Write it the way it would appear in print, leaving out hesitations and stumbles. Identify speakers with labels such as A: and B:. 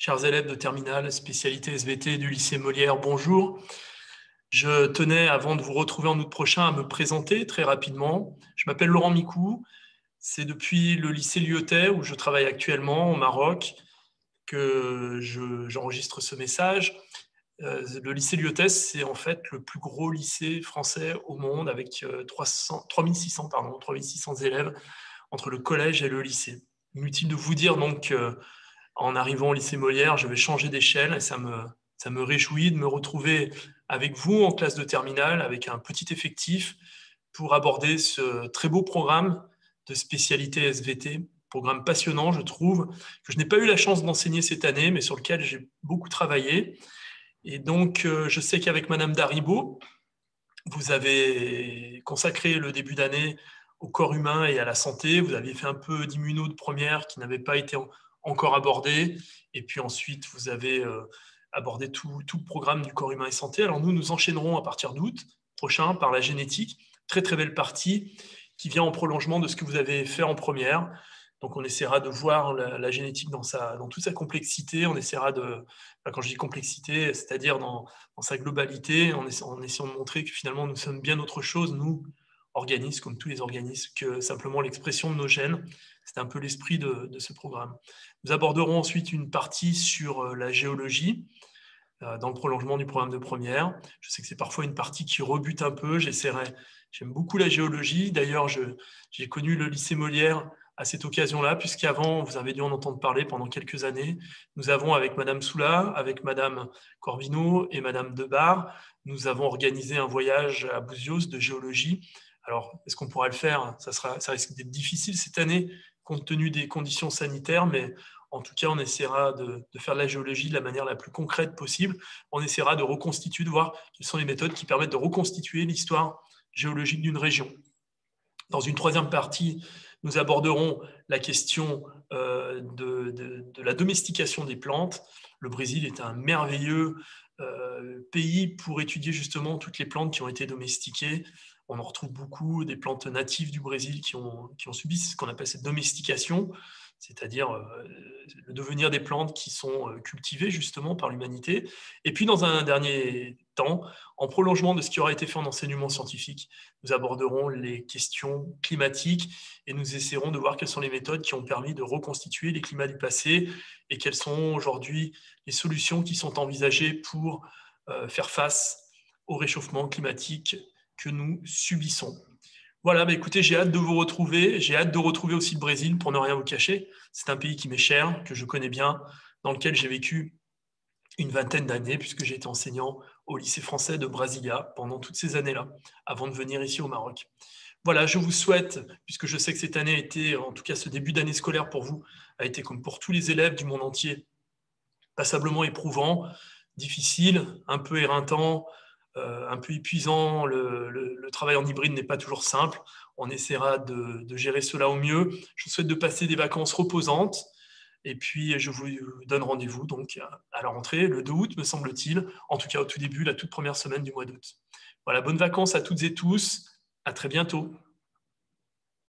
A: Chers élèves de terminale, spécialité SVT du lycée Molière, bonjour. Je tenais, avant de vous retrouver en août prochain, à me présenter très rapidement. Je m'appelle Laurent Micou. C'est depuis le lycée Lyotet, où je travaille actuellement au Maroc, que j'enregistre ce message. Le lycée Lyotet, c'est en fait le plus gros lycée français au monde, avec 3600 élèves entre le collège et le lycée. Inutile de vous dire donc en arrivant au lycée Molière, je vais changer d'échelle et ça me réjouit de me retrouver avec vous en classe de terminale, avec un petit effectif, pour aborder ce très beau programme de spécialité SVT, programme passionnant, je trouve, que je n'ai pas eu la chance d'enseigner cette année, mais sur lequel j'ai beaucoup travaillé. Et donc, je sais qu'avec Madame Daribo, vous avez consacré le début d'année au corps humain et à la santé. Vous aviez fait un peu d'immuno de première qui n'avait pas été encore abordé. Et puis ensuite, vous avez abordé tout le programme du corps humain et santé. Alors nous enchaînerons à partir d'août prochain par la génétique. Très très belle partie qui vient en prolongement de ce que vous avez fait en première. Donc on essaiera de voir la génétique dans toute sa complexité. On essaiera quand je dis complexité, c'est-à-dire dans sa globalité, en essayant de montrer que finalement nous sommes bien autre chose, nous, organismes, comme tous les organismes, que simplement l'expression de nos gènes. C'est un peu l'esprit de ce programme. Nous aborderons ensuite une partie sur la géologie, dans le prolongement du programme de première. Je sais que c'est parfois une partie qui rebute un peu, j'aime beaucoup la géologie. D'ailleurs, j'ai connu le lycée Molière à cette occasion-là, puisqu'avant, vous avez dû en entendre parler pendant quelques années. Nous avons, avec Madame Soula, avec Madame Corvino et Madame Debar, nous avons organisé un voyage à Bouzios de géologie. Alors, est-ce qu'on pourra le faire? Ça risque d'être difficile cette année, compte tenu des conditions sanitaires, mais en tout cas, on essaiera de faire de la géologie de la manière la plus concrète possible. On essaiera de reconstituer, de voir quelles sont les méthodes qui permettent de reconstituer l'histoire géologique d'une région. Dans une troisième partie, nous aborderons la question de la domestication des plantes. Le Brésil est un merveilleux pays pour étudier justement toutes les plantes qui ont été domestiquées. On en retrouve beaucoup, des plantes natives du Brésil qui ont subi ce qu'on appelle cette domestication, c'est-à-dire le devenir des plantes qui sont cultivées justement par l'humanité. Et puis dans un dernier temps, en prolongement de ce qui aura été fait en enseignement scientifique, nous aborderons les questions climatiques et nous essaierons de voir quelles sont les méthodes qui ont permis de reconstituer les climats du passé et quelles sont aujourd'hui les solutions qui sont envisagées pour faire face au réchauffement climatique que nous subissons. Voilà, bah écoutez, j'ai hâte de vous retrouver. J'ai hâte de retrouver aussi le Brésil, pour ne rien vous cacher. C'est un pays qui m'est cher, que je connais bien, dans lequel j'ai vécu une vingtaine d'années, puisque j'ai été enseignant au lycée français de Brasilia pendant toutes ces années-là, avant de venir ici au Maroc. Voilà, je vous souhaite, puisque je sais que cette année a été, en tout cas ce début d'année scolaire pour vous, a été comme pour tous les élèves du monde entier, passablement éprouvant, difficile, un peu éreintant, un peu épuisant. Le travail en hybride n'est pas toujours simple. On essaiera de gérer cela au mieux. Je vous souhaite de passer des vacances reposantes. Et puis, je vous donne rendez-vous donc à la rentrée, le 2 août, me semble-t-il, en tout cas au tout début, la toute première semaine du mois d'août. Voilà, bonnes vacances à toutes et tous. À très bientôt.